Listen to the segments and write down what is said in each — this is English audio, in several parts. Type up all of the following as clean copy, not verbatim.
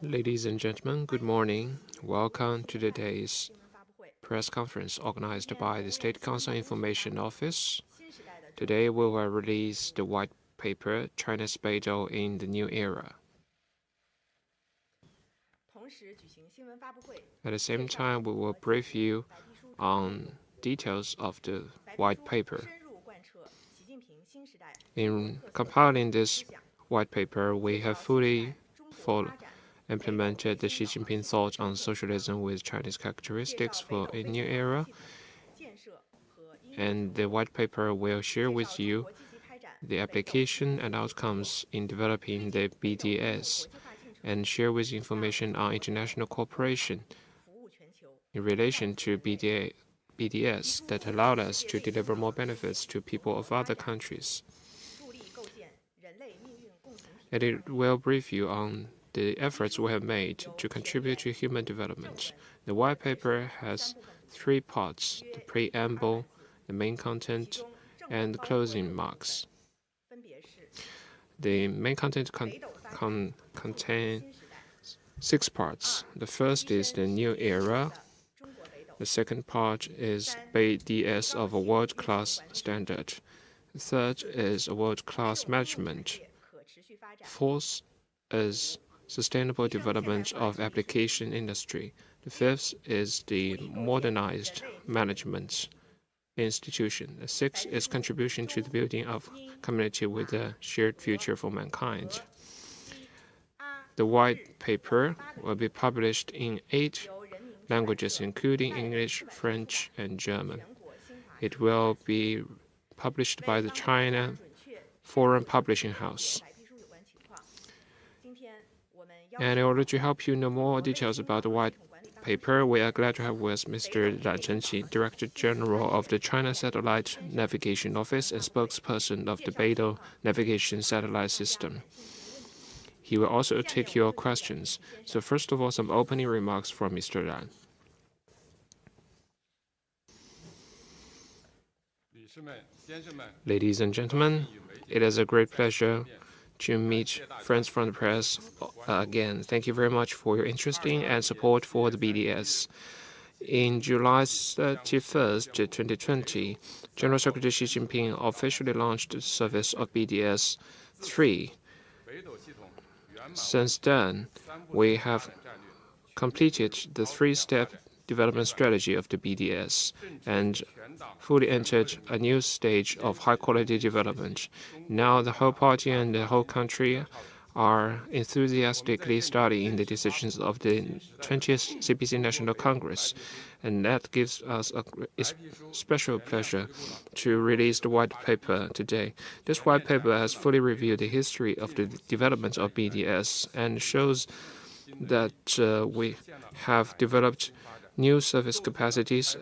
Ladies and gentlemen, good morning. Welcome to today's press conference organized by the State Council Information Office. Today we will release the white paper, China's BeiDou in the New Era. At the same time, we will brief you on details of the white paper. In compiling this white paper, we have fully implemented the Xi Jinping thought on socialism with Chinese characteristics for a new era. And the white paper will share with you the application and outcomes in developing the BDS and share with you information on international cooperation in relation to BDS that allowed us to deliver more benefits to people of other countries. And it will brief you on the efforts we have made to contribute to human development. The white paper has three parts: the preamble, the main content, and the closing marks. The main content contains 6 parts. The first is the new era. The second part is BDS of a world-class standard. The third is a world-class management. Fourth is sustainable development of application industry. The fifth is the modernized management institution. The sixth is contribution to the building of community with a shared future for mankind. The white paper will be published in 8 languages, including English, French, and German. It will be published by the China Foreign Publishing House. And in order to help you know more details about the white paper, we are glad to have with Mr. Ran Zhenqi, Director General of the China Satellite Navigation Office and spokesperson of the BeiDou Navigation Satellite System. He will also take your questions. So first of all, some opening remarks from Mr. Ran. Ladies and gentlemen, it is a great pleasure to meet friends from the press again. Thank you very much for your interest in and support for the BDS. In July 31st, 2020, General Secretary Xi Jinping officially launched the service of BDS 3. Since then, we have completed the 3-step development strategy of the BDS and fully entered a new stage of high-quality development. Now the whole party and the whole country are enthusiastically studying the decisions of the 20th CPC National Congress, and that gives us a special pleasure to release the white paper today. This white paper has fully reviewed the history of the development of BDS and shows that we have developed new service capacities,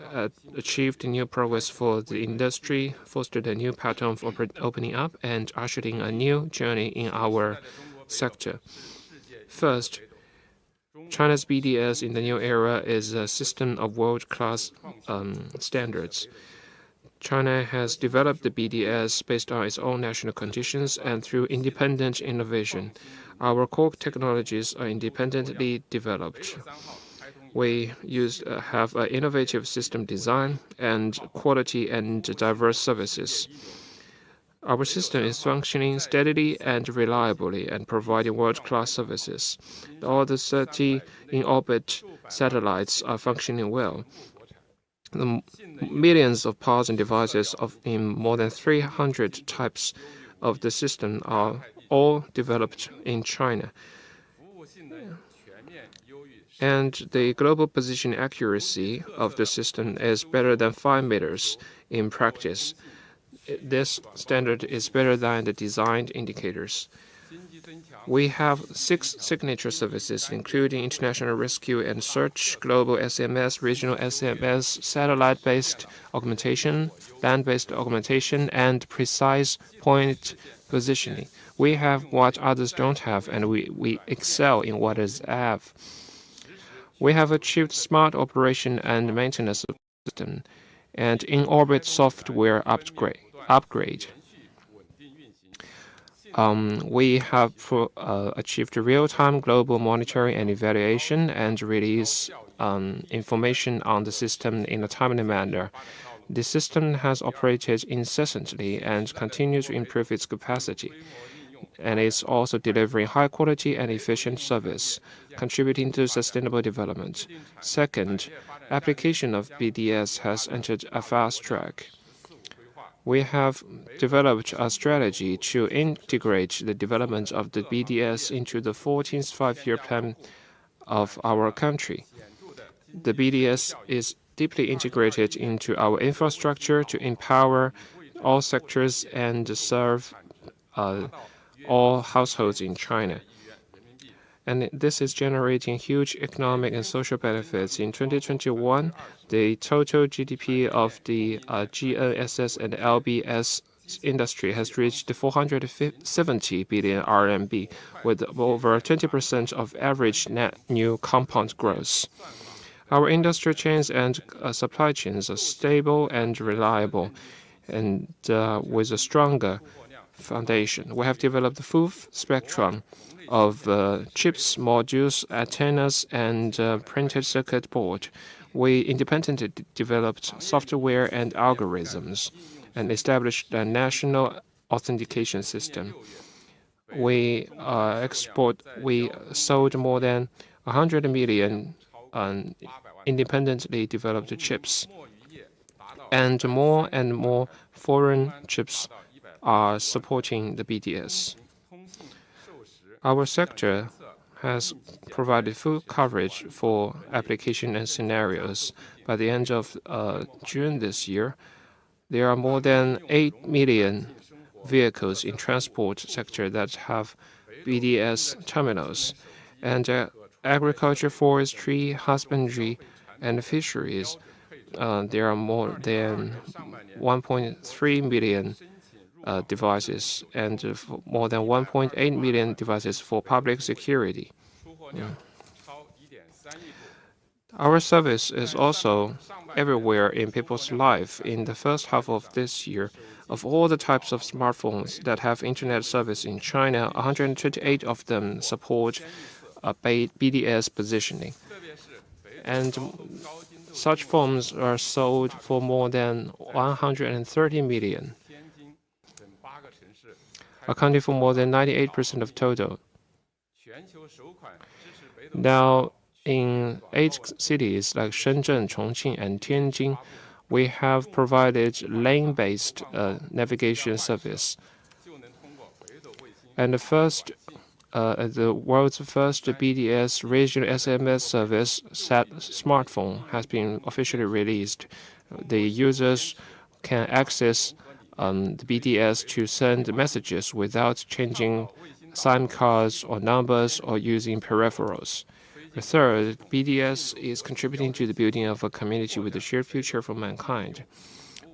achieved new progress for the industry, fostered a new pattern for opening up, and ushered in a new journey in our sector. First, China's BDS in the new era is a system of world-class standards. China has developed the BDS based on its own national conditions and through independent innovation. Our core technologies are independently developed. We have an innovative system design and quality and diverse services. Our system is functioning steadily and reliably and providing world-class services. All the 30 in-orbit satellites are functioning well. The millions of parts and devices in more than 300 types of the system are all developed in China. And the global position accuracy of the system is better than 5 meters in practice. This standard is better than the designed indicators. We have 6 signature services, including international rescue and search, global SMS, regional SMS, satellite-based augmentation, land-based augmentation, and precise point positioning. We have what others don't have, and we excel in what others have. We have achieved smart operation and maintenance of the system and in-orbit software upgrade. We have achieved real-time global monitoring and evaluation and release information on the system in a timely manner. The system has operated incessantly and continues to improve its capacity, and is also delivering high quality and efficient service, contributing to sustainable development. Second, application of BDS has entered a fast track. We have developed a strategy to integrate the development of the BDS into the 14th five-year plan of our country. The BDS is deeply integrated into our infrastructure to empower all sectors and serve all households in China. And this is generating huge economic and social benefits. In 2021, the total GDP of the GNSS and LBS industry has reached 470 billion RMB, with over 20% of average net new compound growth. Our industry chains and supply chains are stable and reliable, and with a stronger foundation. We have developed the full spectrum of chips, modules, antennas, and printed circuit board. We independently developed software and algorithms and established a national authentication system. We sold more than 100 million independently developed chips, and more foreign chips are supporting the BDS. Our sector has provided full coverage for application and scenarios. By the end of June this year, there are more than 8 million vehicles in transport sector that have BDS terminals, and agriculture, forestry, husbandry, and fisheries. There are more than 1.3 million devices and more than 1.8 million devices for public security. Our service is also everywhere in people's life. In the first half of this year, of all the types of smartphones that have internet service in China, 128 of them support BDS positioning. And such phones are sold for more than 130 million, accounting for more than 98% of total. Now, in 8 cities like Shenzhen, Chongqing, and Tianjin, we have provided lane-based navigation service. And the world's first BDS regional SMS service smartphone has been officially released. The users can access the BDS to send messages without changing SIM cards or numbers or using peripherals. The third, BDS is contributing to the building of a community with a shared future for mankind.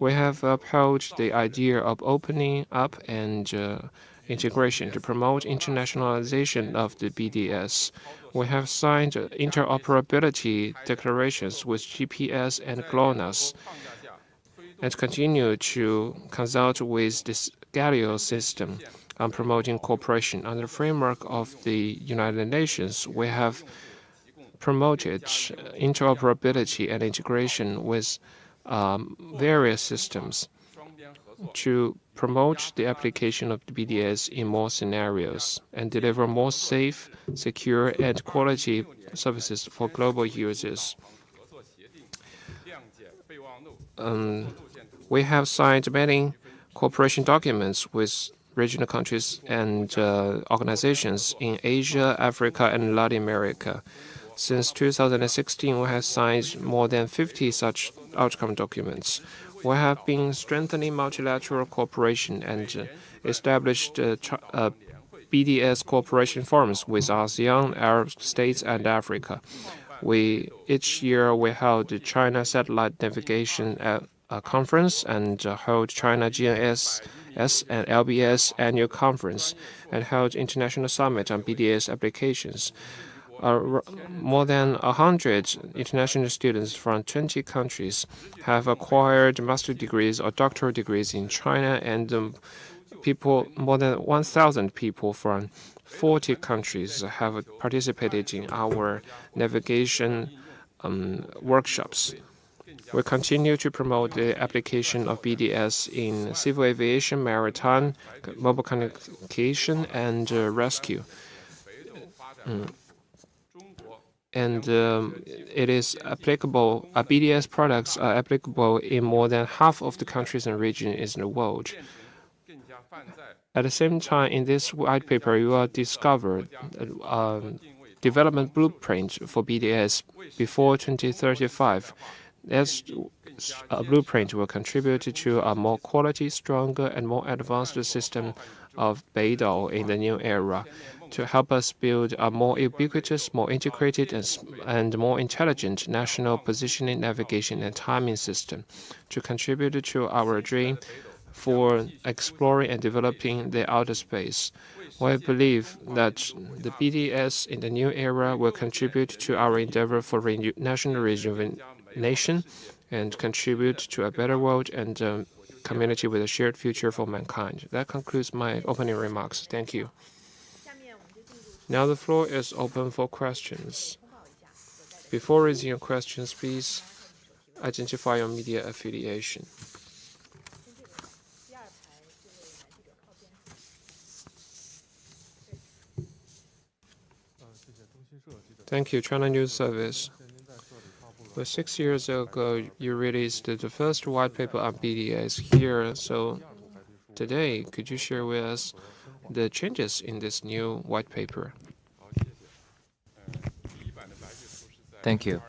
We have upheld the idea of opening up and integration to promote internationalization of the BDS. We have signed interoperability declarations with GPS and GLONASS and continue to consult with this Galileo system on promoting cooperation. Under the framework of the United Nations, we have promoted interoperability and integration with various systems to promote the application of the BDS in more scenarios and deliver more safe, secure, and quality services for global users. We have signed many cooperation documents with regional countries and organizations in Asia, Africa, and Latin America. Since 2016, we have signed more than 50 such outcome documents. We have been strengthening multilateral cooperation and established BDS cooperation forums with ASEAN, Arab states, and Africa. Each year we held the China Satellite Navigation Conference and held China GNSS and LBS Annual Conference and held International Summit on BDS applications. More than 100 international students from 20 countries have acquired master's degrees or doctoral degrees in China, and more than 1,000 people from 40 countries have participated in our navigation workshops. We continue to promote the application of BDS in civil aviation, maritime, mobile communication, and rescue. And it is applicable. BDS products are applicable in more than half of the countries and regions in the world. At the same time, in this white paper, you will discover development blueprint for BDS before 2035. This blueprint will contribute to a more quality, stronger, and more advanced system of BeiDou in the new era, to help us build a more ubiquitous, more integrated, and more intelligent national positioning, navigation, and timing system, to contribute to our dream for exploring and developing the outer space. We believe that the BDS in the new era will contribute to our endeavor for national rejuvenation and contribute to a better world and a community with a shared future for mankind. That concludes my opening remarks. Thank you. Now the floor is open for questions. Before raising your questions, please identify your media affiliation. Thank you, China News Service. Well, 6 years ago, you released the first white paper on BDS here. So today, could you share with us the changes in this new white paper? Thank you.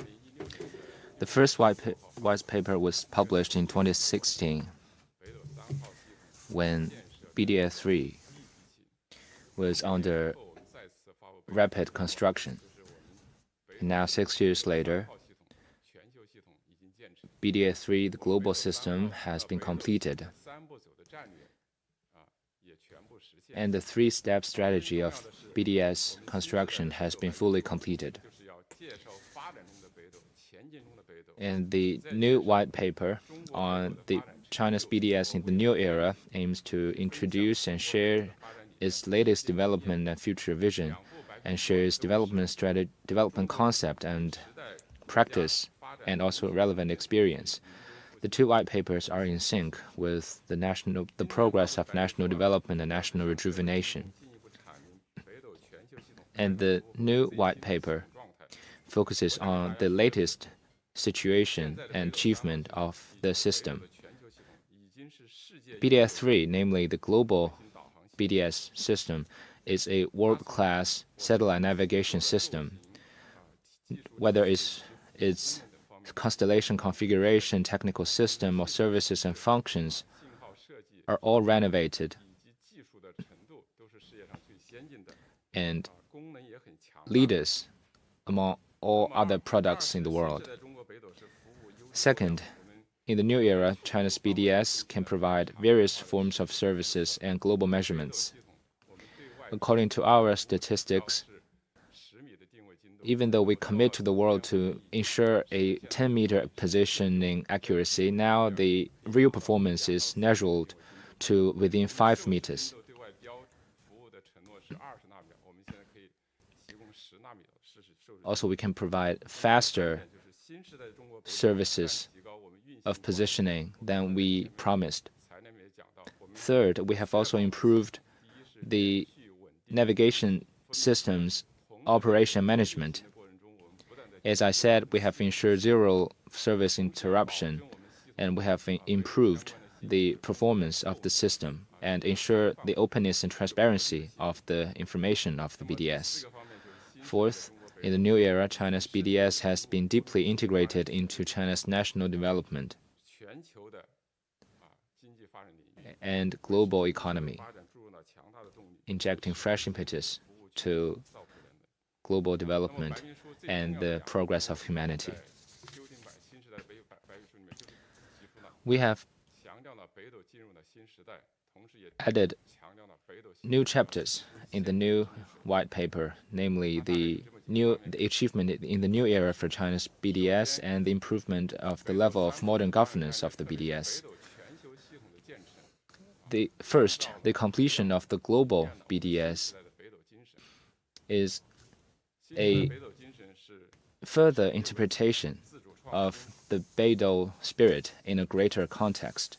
The first white paper was published in 2016 when BDS 3 was under rapid construction. Now, 6 years later, BDS 3, the global system, has been completed. And the three-step strategy of BDS construction has been fully completed. And the new white paper on China's BDS in the new era aims to introduce and share its latest development and future vision, and shares development concept and practice, and also relevant experience. The two white papers are in sync with the progress of national development and national rejuvenation. And the new white paper focuses on the latest situation and achievement of the system. BDS 3, namely the global BDS system, is a world-class satellite navigation system. Whether it's constellation configuration, technical system, or services and functions are all renovated and leaders among all other products in the world. Second, in the new era, China's BDS can provide various forms of services and global measurements. According to our statistics, even though we commit to the world to ensure a 10-meter positioning accuracy, now the real performance is measured to within 5 meters. Also, we can provide faster services of positioning than we promised. Third, we have also improved the navigation system's operation management. As I said, we have ensured zero service interruption, and we have improved the performance of the system and ensure the openness and transparency of the information of the BDS. Fourth, in the new era, China's BDS has been deeply integrated into China's national development and global economy, injecting fresh impetus to global development and the progress of humanity. We have added new chapters in the new white paper, namely the achievement in the new era for China's BDS and the improvement of the level of modern governance of the BDS. the completion of the global BDS is a further interpretation of the BeiDou spirit in a greater context,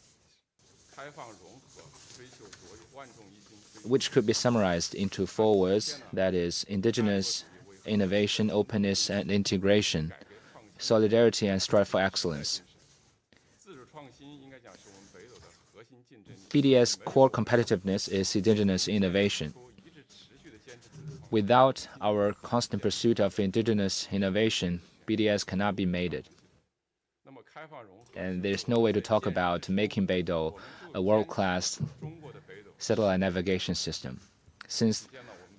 which could be summarized into 4 words, that is, indigenous, innovation, openness, and integration, solidarity, and strive for excellence. BDS core competitiveness is indigenous innovation. Without our constant pursuit of indigenous innovation, BDS cannot be made. And there's no way to talk about making BeiDou a world-class satellite navigation system. Since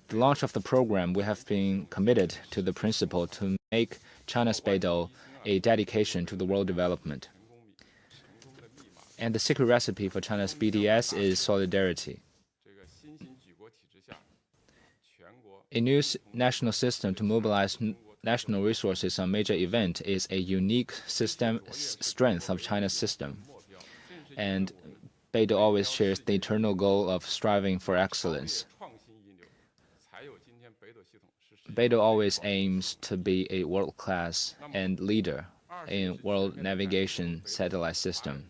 the launch of the program, we have been committed to the principle to make China's BeiDou a dedication to the world development. And the secret recipe for China's BDS is solidarity. A new national system to mobilize national resources on major event is a unique strength of China's system. And BeiDou always shares the eternal goal of striving for excellence. BeiDou always aims to be a world-class and leader in world navigation satellite system.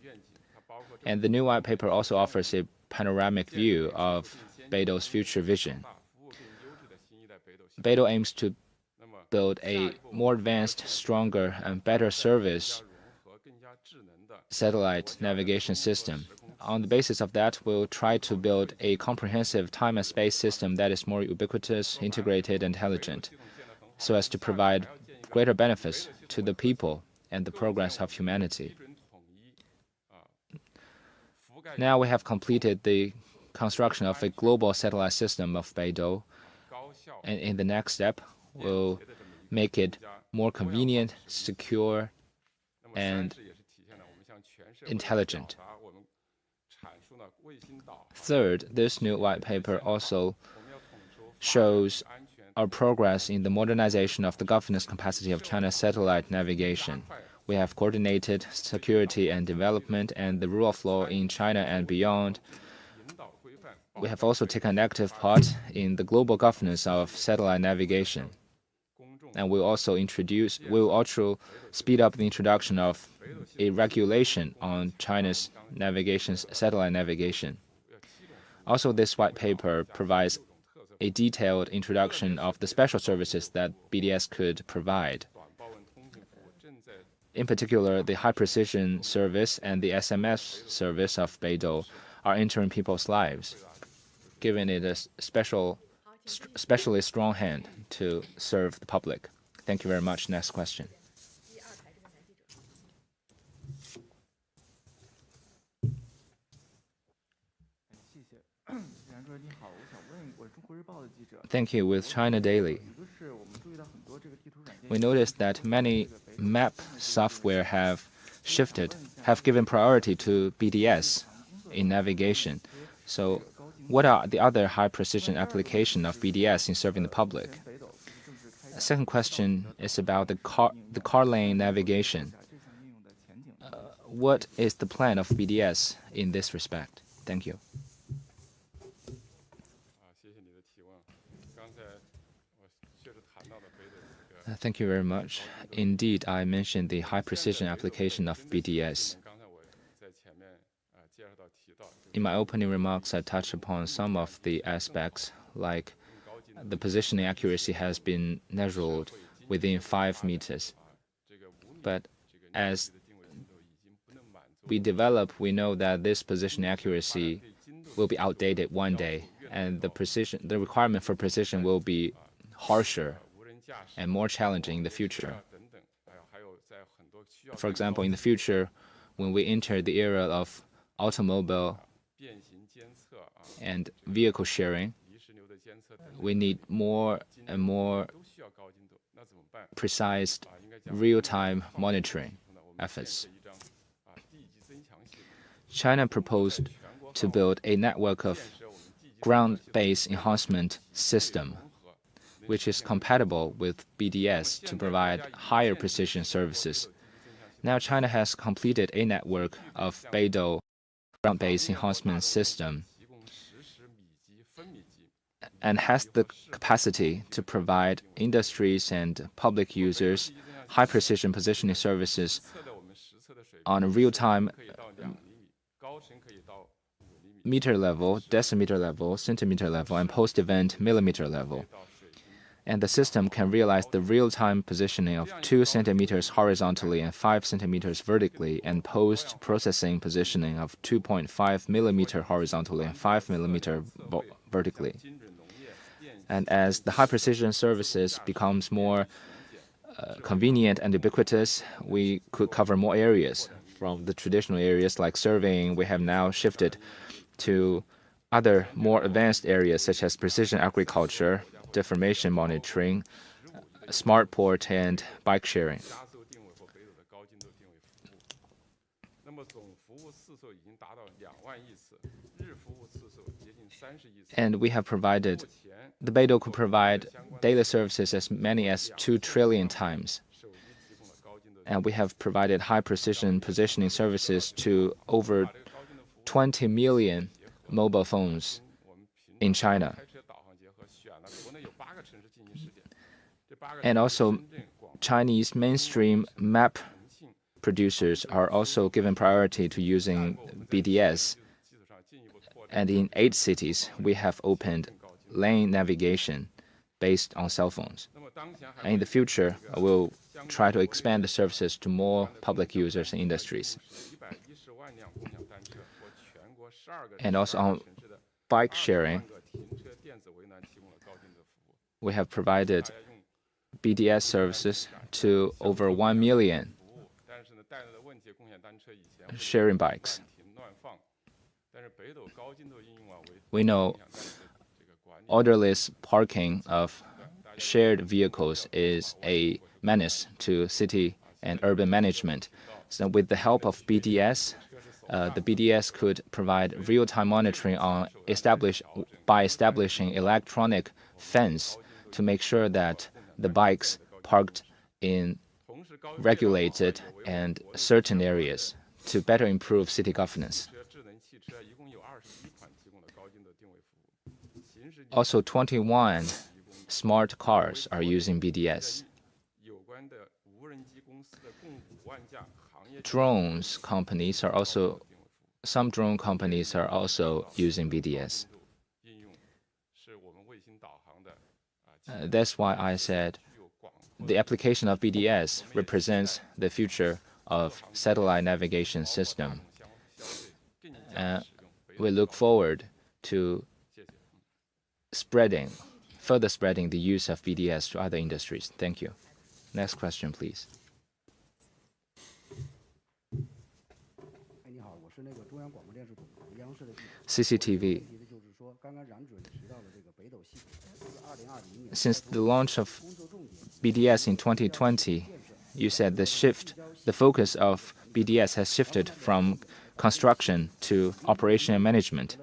And the new white paper also offers a panoramic view of BeiDou's future vision. BeiDou aims to build a more advanced, stronger, and better service satellite navigation system. On the basis of that, we'll try to build a comprehensive time and space system that is more ubiquitous, integrated, and intelligent, so as to provide greater benefits to the people and the progress of humanity. Now we have completed the construction of a global satellite system of BeiDou, and in the next step, we'll make it more convenient, secure, and intelligent. Third, this new white paper also shows our progress in the modernization of the governance capacity of China's satellite navigation. We have coordinated security and development and the rule of law in China and beyond. We have also taken an active part in the global governance of satellite navigation. And we'll also speed up the introduction of a regulation on China's satellite navigation. Also, this white paper provides a detailed introduction of the special services that BDS could provide. In particular, the high-precision service and the SMS service of BeiDou are entering people's lives, giving it a especially strong hand to serve the public. Thank you very much. Next question. Thank you. With China Daily, we noticed that many map software have given priority to BDS in navigation. So what are the other high-precision applications of BDS in serving the public? The second question is about the car lane navigation. What is the plan of BDS in this respect? Thank you. Thank you very much. Indeed, I mentioned the high-precision application of BDS. In my opening remarks, I touched upon some of the aspects, like the positioning accuracy has been measured within 5 meters. But as we develop, we know that this position accuracy will be outdated one day, and the requirement for precision will be harsher and more challenging in the future. For example, in the future, when we enter the era of automobile and vehicle sharing, we need more and more precise real-time monitoring efforts. China proposed to build a network of ground-based enhancement system, which is compatible with BDS to provide higher precision services. Now China has completed a network of BeiDou ground-based enhancement system and has the capacity to provide industries and public users high-precision positioning services on a real-time meter level, decimeter level, centimeter level, and post-event millimeter level. And the system can realize the real-time positioning of 2 centimeters horizontally and 5 centimeters vertically, and post-processing positioning of 2.5 millimeter horizontally and 5 millimeter vertically. And as the high-precision services becomes more convenient and ubiquitous, we could cover more areas. From the traditional areas like surveying, we have now shifted to other more advanced areas such as precision agriculture, deformation monitoring, smart port, and bike sharing. And we have provided, the BeiDou could provide daily services as many as 2 trillion times. And we have provided high-precision positioning services to over 20 million mobile phones in China. And also, Chinese mainstream map producers are also given priority to using BDS. And in 8 cities, we have opened lane navigation based on cell phones. And in the future, we'll try to expand the services to more public users and industries. And also on bike sharing, we have provided BDS services to over 1 million sharing bikes. We know orderless parking of shared vehicles is a menace to city and urban management. So with the help of BDS, the BDS could provide real-time monitoring by establishing electronic fence to make sure that the bikes parked in regulated and certain areas to better improve city governance. Also, 21 smart cars are using BDS. Some drone companies are also using BDS. That's why I said the application of BDS represents the future of satellite navigation system. We look forward to further spreading the use of BDS to other industries. Thank you. Next question, please. CCTV. Since the launch of BDS in 2020, you said the focus of BDS has shifted from construction to operation and management.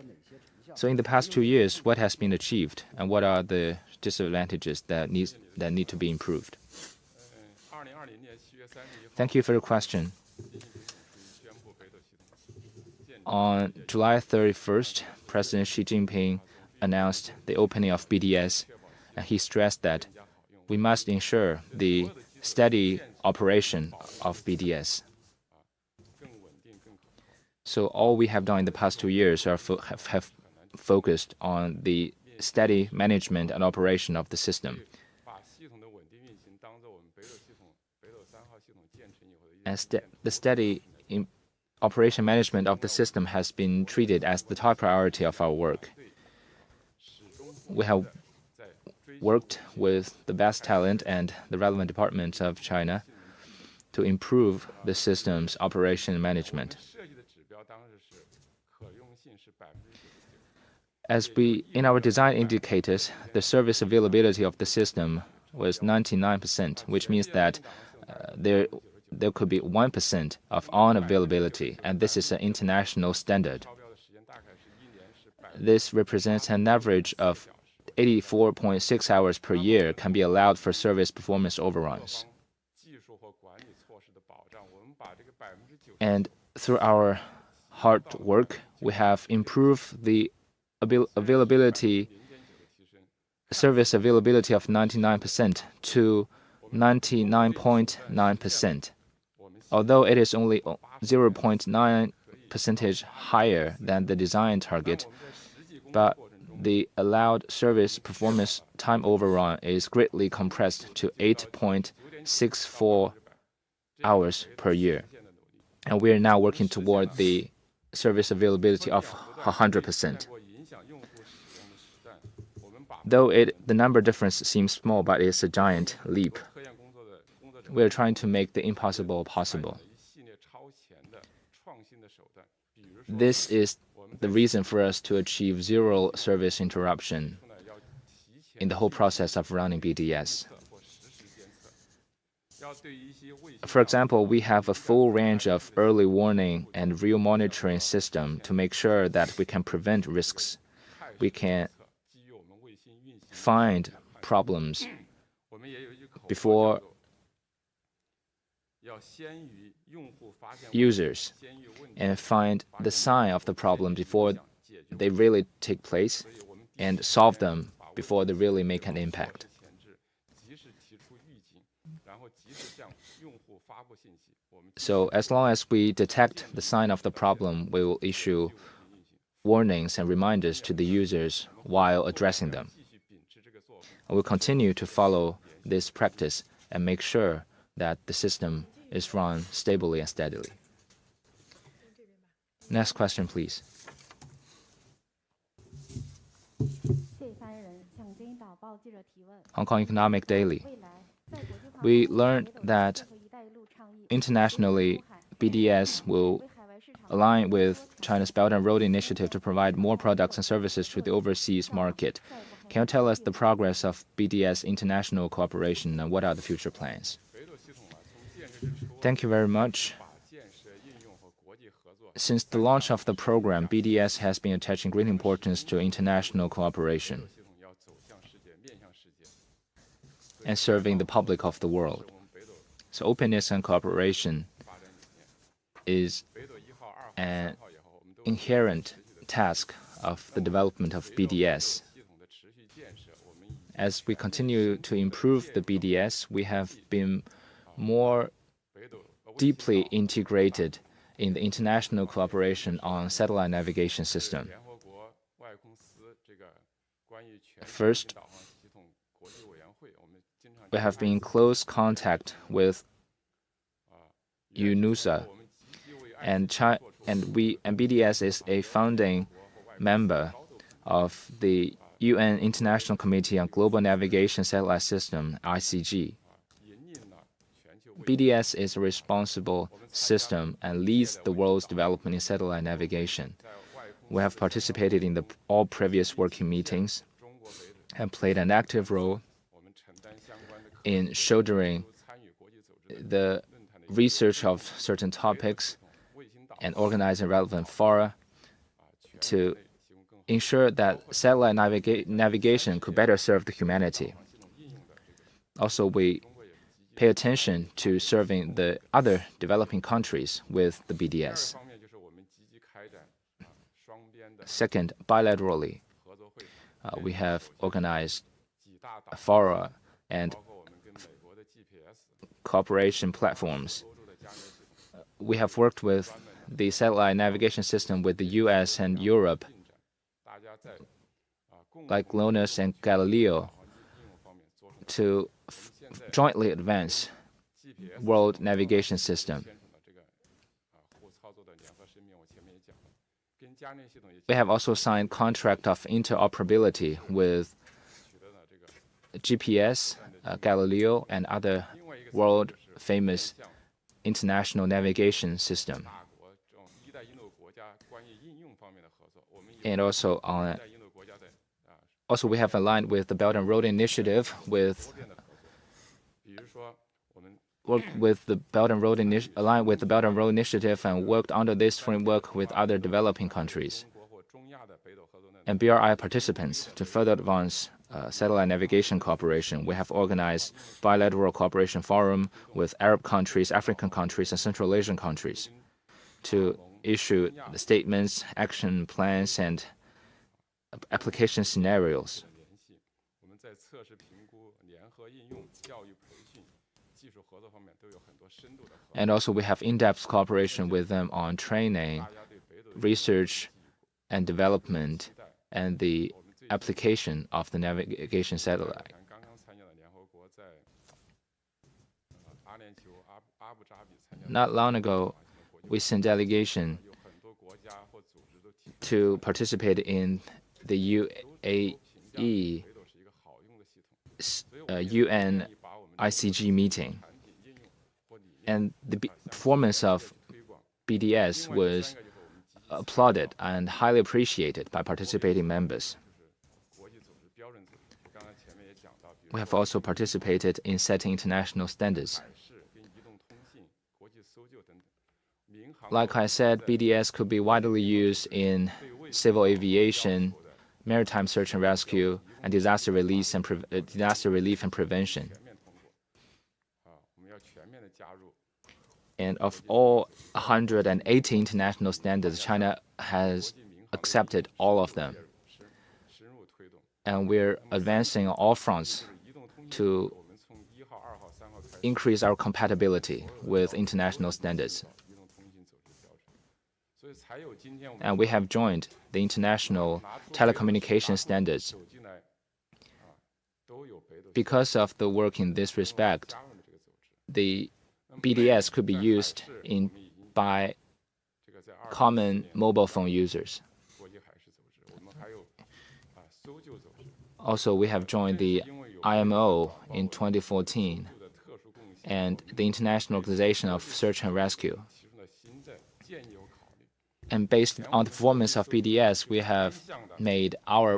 So in the past 2 years, what has been achieved and what are the disadvantages that need to be improved? Thank you for your question. On July 31st, President Xi Jinping announced the opening of BDS, and he stressed that we must ensure the steady operation of BDS. So all we have done in the past 2 years have focused on the steady management and operation of the system. And the steady operation management of the system has been treated as the top priority of our work. We have worked with the best talent and the relevant departments of China to improve the system's operation and management. In our design indicators, the service availability of the system was 99%, which means that there could be 1% of unavailability, and this is an international standard. This represents an average of 84.6 hours per year can be allowed for service performance overruns. And through our hard work, we have improved the service availability of 99% to 99.9%. Although it is only 0.9 percentage higher than the design target, but the allowed service performance time overrun is greatly compressed to 8.64 hours per year. And we are now working toward the service availability of 100%. Though the number difference seems small, but it's a giant leap. We are trying to make the impossible possible. This is the reason for us to achieve zero service interruption in the whole process of running BDS. For example, we have a full range of early warning and real monitoring system to make sure that we can prevent risks. We can find problems before users and find the sign of the problem before they really take place and solve them before they really make an impact. So as long as we detect the sign of the problem, we will issue warnings and reminders to the users while addressing them. And we'll continue to follow this practice and make sure that the system is run stably and steadily. Next question, please. Hong Kong Economic Daily. We learned that internationally, BDS will align with China's Belt and Road Initiative to provide more products and services to the overseas market. Can you tell us the progress of BDS international cooperation and what are the future plans? Thank you very much. Since the launch of the program, BDS has been attaching great importance to international cooperation and serving the public of the world. So openness and cooperation is an inherent task of the development of BDS. As we continue to improve the BDS, we have been more deeply integrated in the international cooperation on satellite navigation system. First, we have been in close contact with UNUSA, and BDS is a founding member of the UN International Committee on Global Navigation Satellite System, ICG. BDS is a responsible system and leads the world's development in satellite navigation. We have participated in all previous working meetings and played an active role in shouldering the research of certain topics and organizing relevant fora to ensure that satellite navigation could better serve the humanity. Also, we pay attention to serving the other developing countries with the BDS. Second, bilaterally, we have organized fora and cooperation platforms. We have worked with the satellite navigation system with the US and Europe, like GLONASS and Galileo, to jointly advance world navigation system. We have also signed contract of interoperability with GPS, Galileo, and other world-famous international navigation system. And also we have aligned with the Belt and Road Initiative aligned with the Belt and Road Initiative and worked under this framework with other developing countries and BRI participants to further advance satellite navigation cooperation. We have organized bilateral cooperation forum with Arab countries, African countries, and Central Asian countries to issue the statements, action plans, and application scenarios. And also, we have in-depth cooperation with them on training, research and development, and the application of the navigation satellite. Not long ago, we sent delegation to participate in the UAE UN ICG meeting. And the performance of BDS was applauded and highly appreciated by participating members. We have also participated in setting international standards. Like I said, BDS could be widely used in civil aviation, maritime search and rescue, and disaster relief and prevention. And of all 180 international standards, China has accepted all of them. And we're advancing on all fronts to increase our compatibility with international standards. And we have joined the international telecommunication standards. Because of the work in this respect, the BDS could be used by common mobile phone users. Also, we have joined the IMO in 2014 and the International Organization of Search and Rescue. And based on the performance of BDS, we have made our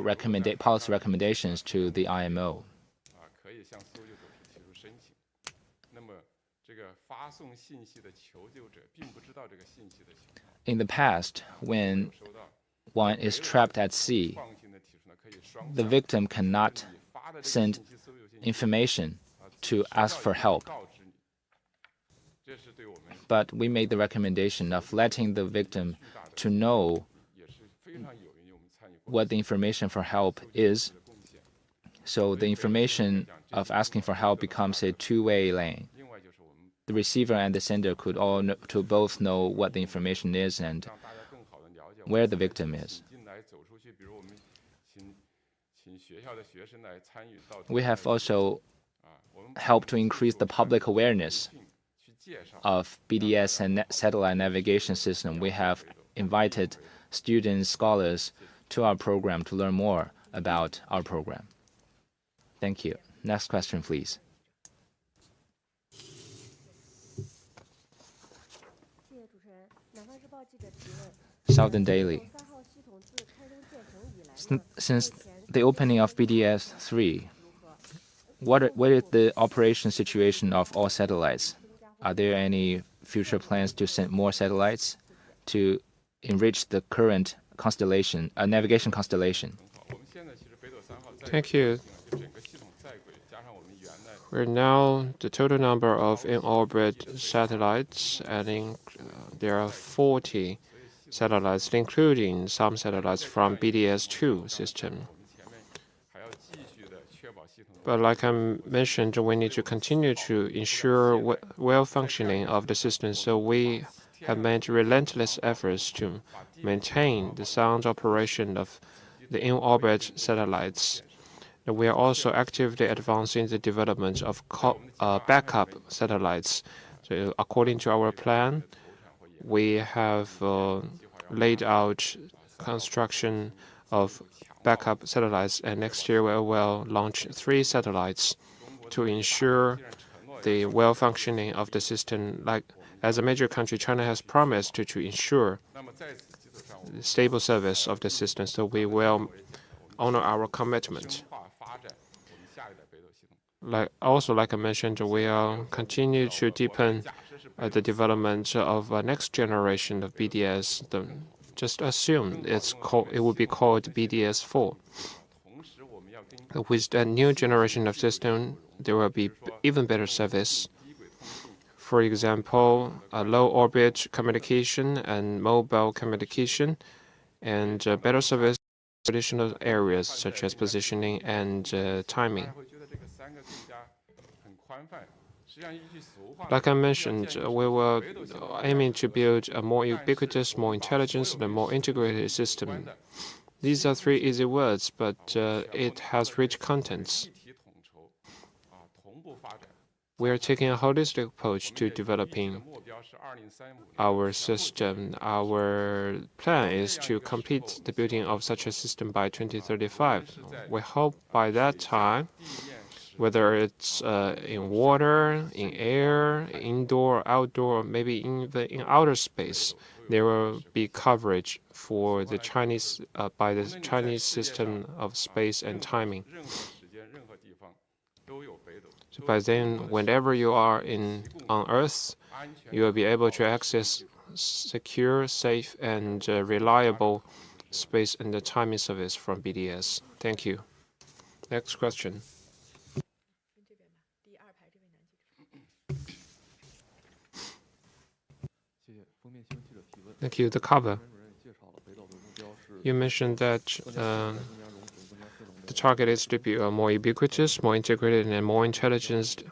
policy recommendations to the IMO. In the past, when one is trapped at sea, the victim cannot send information to ask for help. But we made the recommendation of letting the victim to know what the information for help is. So the information of asking for help becomes a two-way lane. The receiver and the sender could both know what the information is and where the victim is. We have also helped to increase the public awareness of BDS and satellite navigation system. We have invited students, scholars to our program to learn more about our program. Thank you. Next question, please. Southern Daily. Since the opening of BDS 3, what is the operation situation of all satellites? Are there any future plans to send more satellites to enrich the current constellation, navigation constellation? Thank you. We're now the total number of in-orbit satellites, and there are 40 satellites, including some satellites from BDS-2 system. But like I mentioned, we need to continue to ensure well-functioning of the system, so we have made relentless efforts to maintain the sound operation of the in-orbit satellites. We are also actively advancing the development of backup satellites. So according to our plan, we have laid out construction of backup satellites, and next year we will launch 3 satellites to ensure the well-functioning of the system. Like as a major country, China has promised to ensure the stable service of the system, so we will honor our commitment. Like I mentioned, we will continue to deepen the development of next generation of BDS. Just assume it will be called BDS-4. With the new generation of system, there will be even better service For example, low orbit communication and mobile communication, and better service in traditional areas such as positioning and timing. Like I mentioned, we were aiming to build a more ubiquitous, more intelligent, and a more integrated system. These are three easy words, but it has rich contents. We are taking a holistic approach to developing our system. Our plan is to complete the building of such a system by 2035. We hope by that time, whether it's in water, in air, indoor, outdoor, maybe even in outer space, there will be coverage for the Chinese by the Chinese system of space and timing. So by then, whenever you are on Earth, you will be able to access secure, safe, and reliable space and the timing service from BDS. Thank you. Next question. Thank you. The cover. You mentioned that the target is to be a more ubiquitous, more integrated, and more intelligent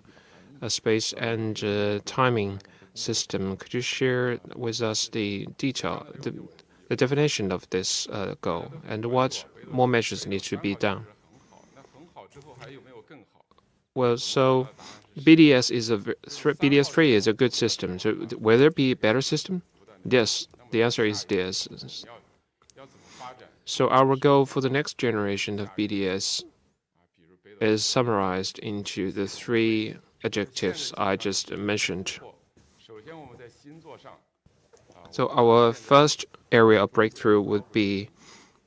space and timing system. Could you share with us the detail, the definition of this goal, and what more measures need to be done? Well, so BDS3 is a good system. So will there be a better system? Yes, the answer is yes. So our goal for the next generation of BDS is summarized into the three adjectives I just mentioned. So our first area of breakthrough would be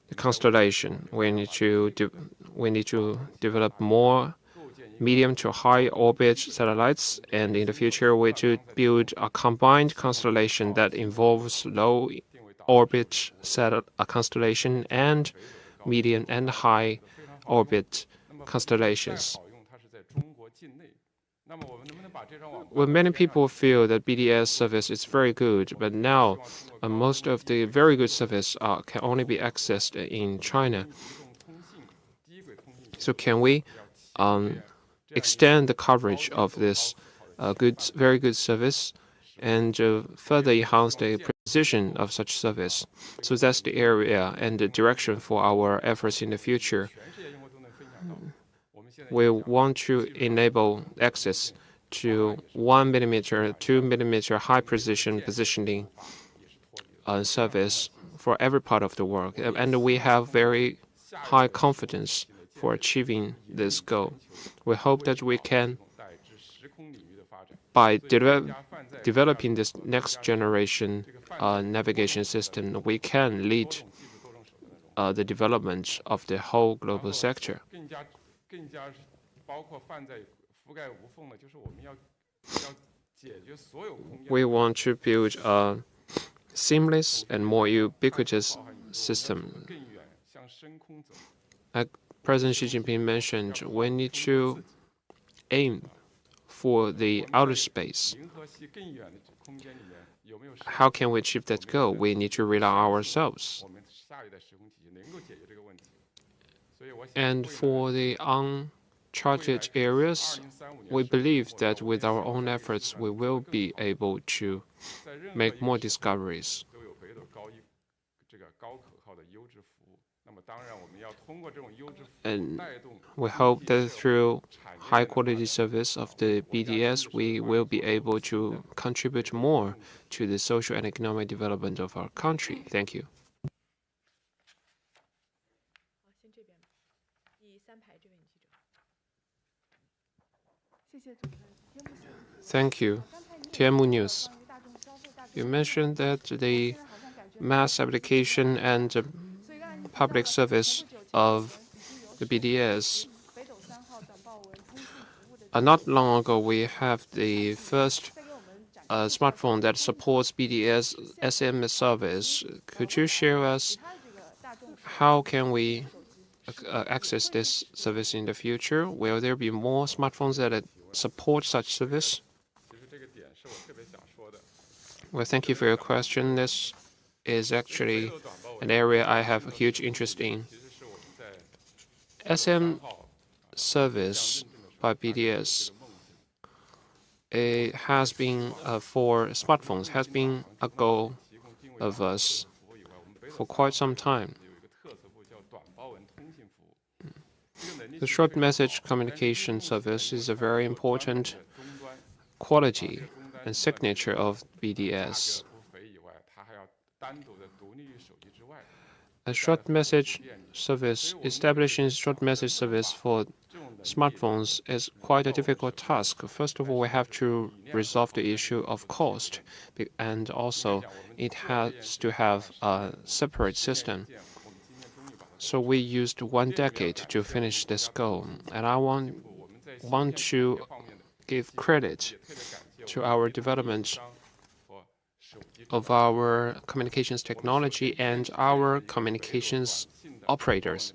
the constellation. We need to develop more medium to high orbit satellites, and in the future, we to build a combined constellation that involves low orbit constellation and medium and high orbit constellations. Well, many people feel that BDS service is very good, but now most of the very good service can only be accessed in China. So can we extend the coverage of this very good service and further enhance the precision of such service? So that's the area and the direction for our efforts in the future. We want to enable access to 1 millimeter, 2 millimeter high precision positioning service for every part of the world. And we have very high confidence for achieving this goal. We hope that we can, by developing this next generation navigation system, we can lead the development of the whole global sector. We want to build a seamless and more ubiquitous system. Like President Xi Jinping mentioned, we need to aim for the outer space. How can we achieve that goal? We need to rely on ourselves. And for the uncharted areas, we believe that with our own efforts, we will be able to make more discoveries. And we hope that through high-quality service of the BDS, we will be able to contribute more to the social and economic development of our country. Thank you. Thank you. Tianmu News. You mentioned that the mass application and public service of the BDS. Not long ago, we have the first smartphone that supports BDS SMS service. Could you share with us how can we access this service in the future? Will there be more smartphones that support such service? Well, thank you for your question. This is actually an area I have a huge interest in. SM service by BDS it has been for smartphones has been a goal of us for quite some time. The short message communication service is a very important quality and signature of BDS. A short message service, establishing short message service for smartphones is quite a difficult task. First of all, we have to resolve the issue of cost, and also it has to have a separate system. So we used 1 decade to finish this goal, and I want to give credit to our development of our communications technology and our communications operators.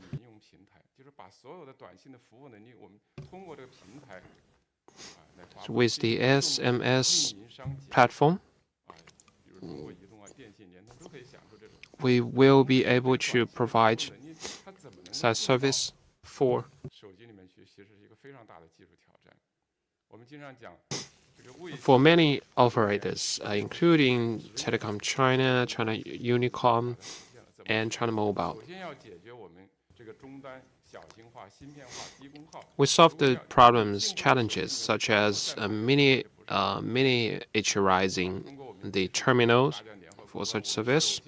With the SMS platform, we will be able to provide such service for many operators, including Telecom China, China Unicom, and China Mobile. We solved the problems, challenges such as miniaturizing the terminals for such service,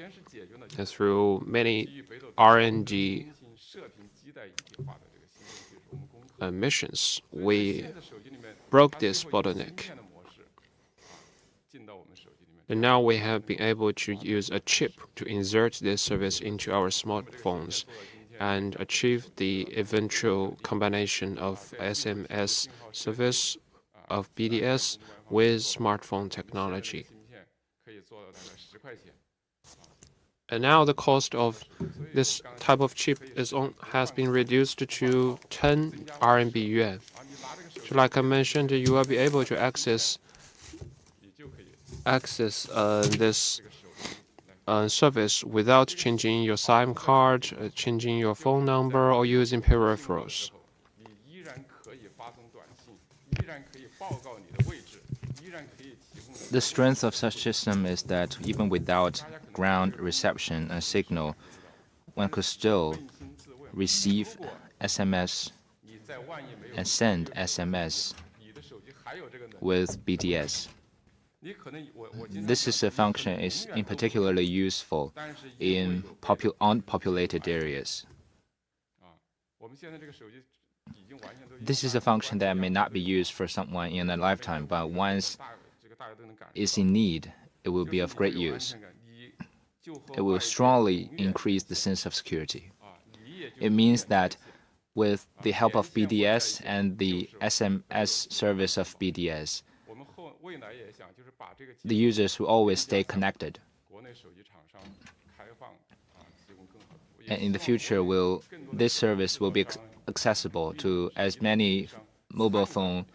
and through many R&D missions, we broke this bottleneck. And now we have been able to use a chip to insert this service into our smartphones and achieve the eventual combination of SMS service of BDS with smartphone technology. And now the cost of this type of chip has been reduced to 10 RMB yuan. So like I mentioned, you will be able to access this service without changing your SIM card, changing your phone number, or using peripherals. The strength of such system is that even without ground reception and signal, one could still receive SMS and send SMS with BDS. This is a function is in particularly useful in unpopulated areas. This is a function that may not be used for someone in a lifetime, but once it's in need, it will be of great use. It will strongly increase the sense of security. It means that with the help of BDS and the SMS service of BDS, the users will always stay connected. And in the future, this service will be accessible to as many mobile phone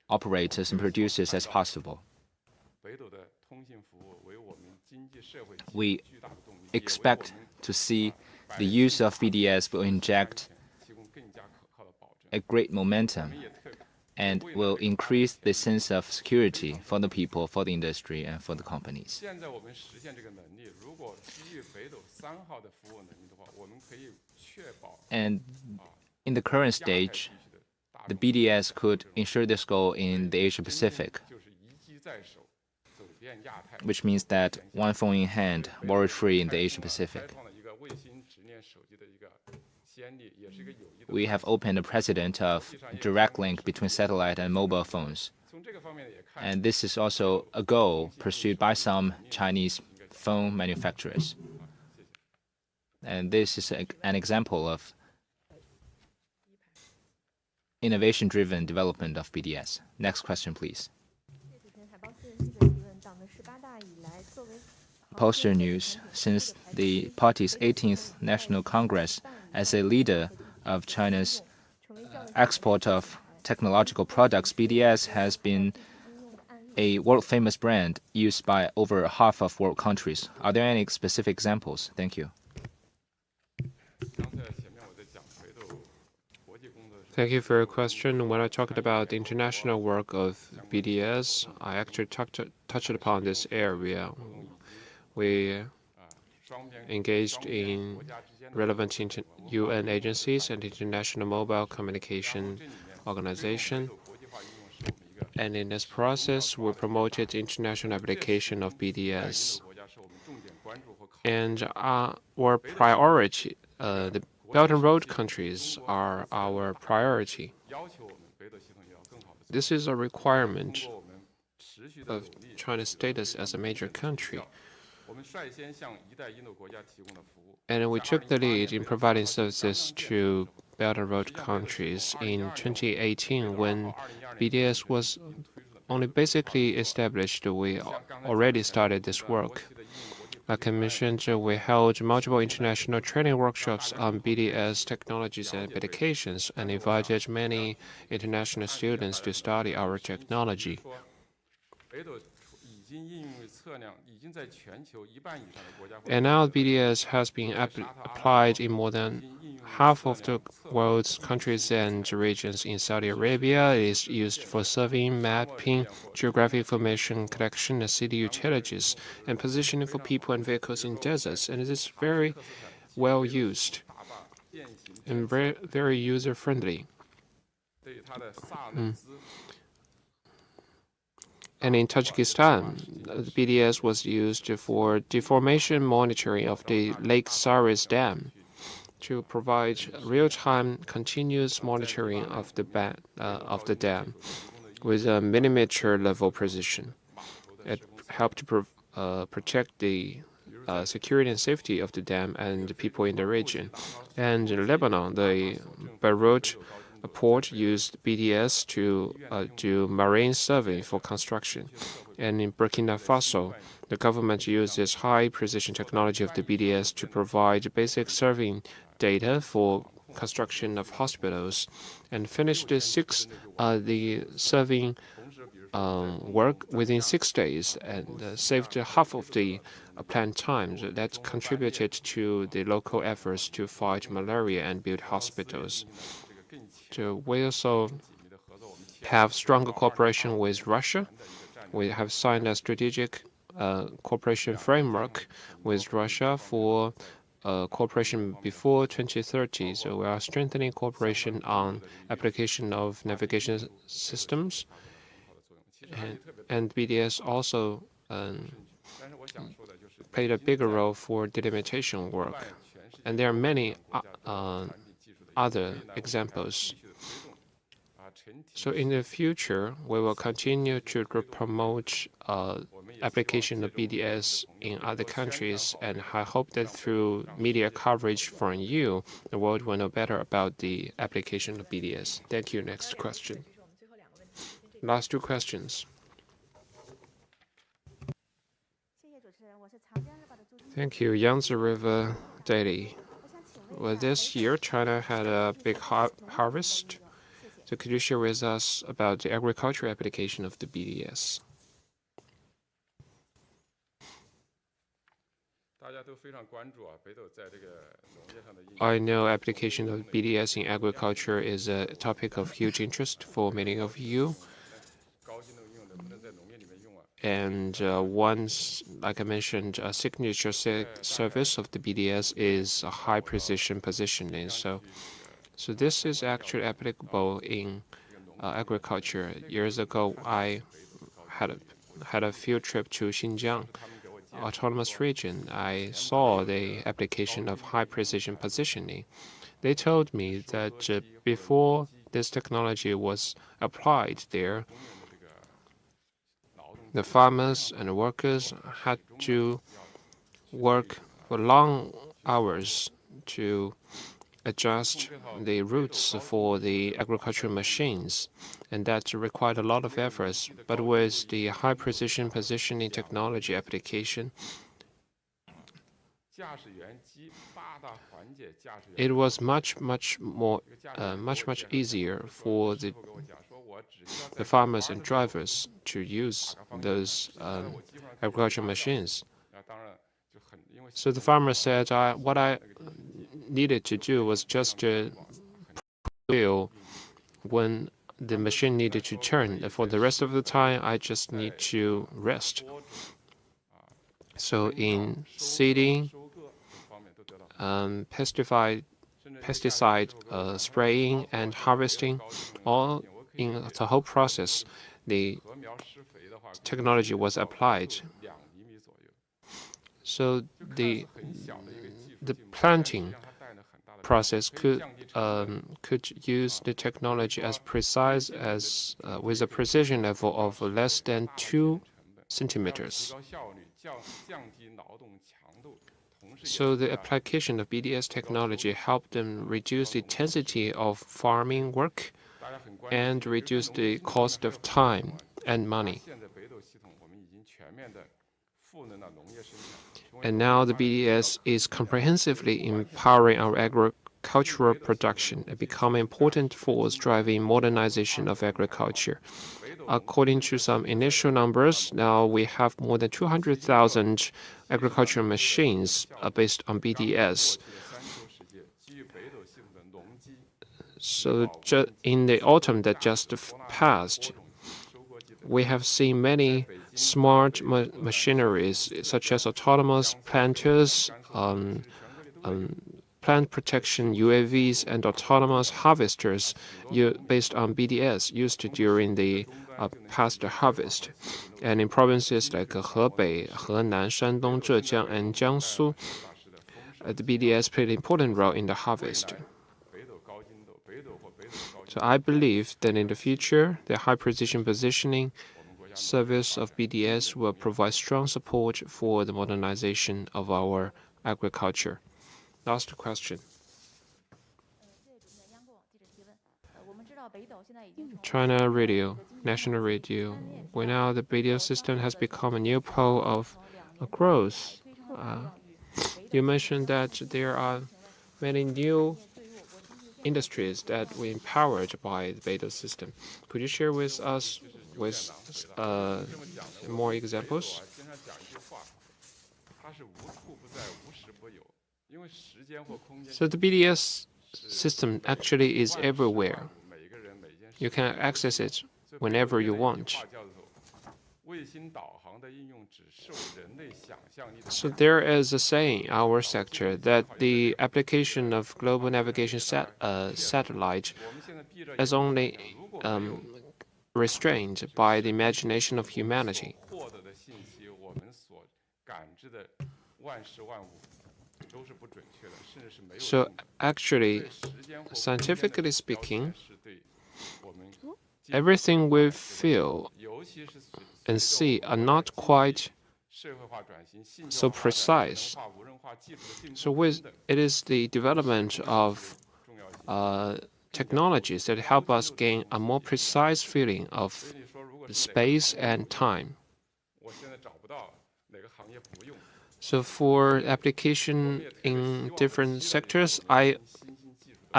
operators and producers as possible. We expect to see the use of BDS will inject a great momentum and will increase the sense of security for the people, for the industry, and for the companies. And in the current stage, the BDS could ensure this goal in the Asia Pacific, which means that one phone in hand, worry-free in the Asia Pacific. We have opened a precedent of direct link between satellite and mobile phones. And this is also a goal pursued by some Chinese phone manufacturers. And this is an example of innovation-driven development of BDS. Next question, please. Poster news. Since the party's 18th National Congress, as a leader of China's export of technological products, BDS has been a world-famous brand used by over half of world countries. Are there any specific examples? Thank you. Thank you for your question. When I talked about the international work of BDS, I actually touched upon this area. We engaged in relevant UN agencies and international mobile communication organization. And in this process, we promoted international application of BDS. And our priority, the Belt and Road countries are our priority. This is a requirement of China's status as a major country. And we took the lead in providing services to Belt and Road countries in 2018 when BDS was only basically established. We already started this work. Like I mentioned, we held multiple international training workshops on BDS technologies and applications and invited many international students to study our technology. And now BDS has been applied in more than half of the world's countries and regions. In Saudi Arabia, it is used for surveying, mapping, geographic information collection, and city utilities, and positioning for people and vehicles in deserts. And it is very well used and very user-friendly. And in Tajikistan, the BDS was used for deformation monitoring of the Lake Saris Dam to provide real-time continuous monitoring of the dam with a millimeter level precision. It helped to protect the security and safety of the dam and the people in the region. And in Lebanon, the Beirut port used BDS to do marine survey for construction. And in Burkina Faso, the government uses high-precision technology of the BDS to provide basic surveying data for construction of hospitals and finished the surveying work within 6 days and saved half of the planned time. That contributed to the local efforts to fight malaria and build hospitals. So we also have stronger cooperation with Russia. We have signed a strategic cooperation framework with Russia for cooperation before 2030. So we are strengthening cooperation on application of navigation systems. And BDS also played a bigger role for delimitation work. And there are many other examples. So in the future, we will continue to promote application of BDS in other countries, and I hope that through media coverage from you, the world will know better about the application of BDS. Thank you. Next question. Last 2 questions. Thank you. Yangtze River Daily. Well, this year, China had a big harvest. So could you share with us about the agriculture application of the BDS? I know application of BDS in agriculture is a topic of huge interest for many of you. And once, like I mentioned, a signature service of the BDS is a high precision positioning. So this is actually applicable in agriculture. Years ago, I had a field trip to Xinjiang autonomous region. I saw the application of high precision positioning. They told me that before this technology was applied there, the farmers and workers had to work for long hours to adjust the routes for the agricultural machines, and that required a lot of efforts. But with the high precision positioning technology application, it was much easier for the the farmers and drivers to use those agricultural machines. So the farmer said, what I needed to do was just to wheel when the machine needed to turn. For the rest of the time, I just need to rest. So in seeding, pesticide spraying and harvesting, all in the whole process, the technology was applied. So the planting process could use the technology as precise as with a precision level of less than 2 centimeters. So the application of BDS technology helped them reduce the intensity of farming work and reduce the cost of time and money. And now the BDS is comprehensively empowering our agricultural production and becoming an important force driving modernization of agriculture. According to some initial numbers, now we have more than 200,000 agricultural machines based on BDS. So in the autumn that just passed, we have seen many smart machineries such as autonomous planters, plant protection UAVs, and autonomous harvesters based on BDS used during the past harvest. And in provinces like Hebei, Henan, Shandong, Zhejiang, and Jiangsu, the BDS played an important role in the harvest. So I believe that in the future, the high-precision positioning service of BDS will provide strong support for the modernization of our agriculture. Last question. China Radio, National Radio. We know the BeiDou system has become a new pole of growth. You mentioned that there are many new industries that were empowered by the BeiDou system. Could you share with us more examples? So the BDS system actually is everywhere. You can access it whenever you want. So there is a saying in our sector that the application of global navigation satellite is only restrained by the imagination of humanity. So actually, scientifically speaking, everything we feel and see are not quite so precise. So it is the development of technologies that help us gain a more precise feeling of space and time. So for application in different sectors, I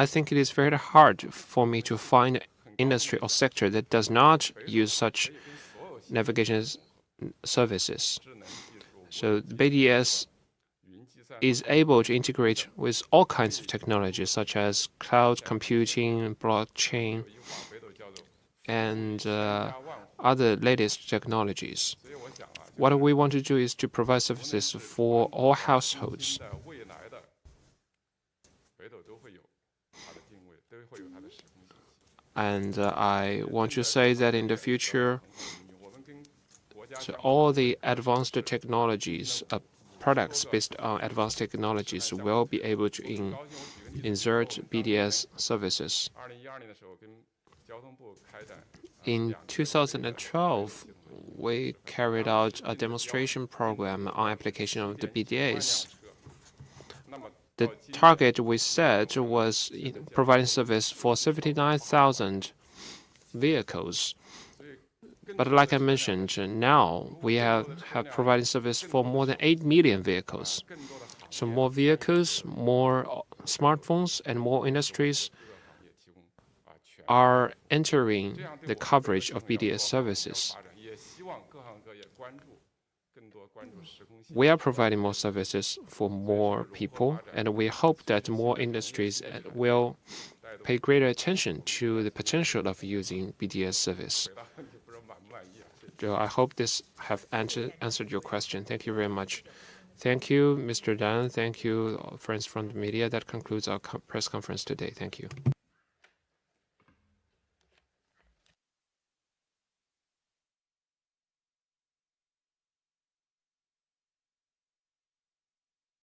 think it is very hard for me to find an industry or sector that does not use such navigation services. So BDS is able to integrate with all kinds of technologies such as cloud computing, blockchain, and other latest technologies. What we want to do is to provide services for all households. And I want to say that in the future, so all the advanced technologies, products based on advanced technologies will be able to insert BDS services. In 2012, we carried out a demonstration program on application of the BDS. The target we set was providing service for 79,000 vehicles. But like I mentioned, now we have provided service for more than 8 million vehicles. So more vehicles, more smartphones, and more industries are entering the coverage of BDS services. We are providing more services for more people, and we hope that more industries will pay greater attention to the potential of using BDS service. So I hope this have answered your question. Thank you very much. Thank you, Mr. Dan. Thank you, friends from the media. That concludes our press conference today. Thank you.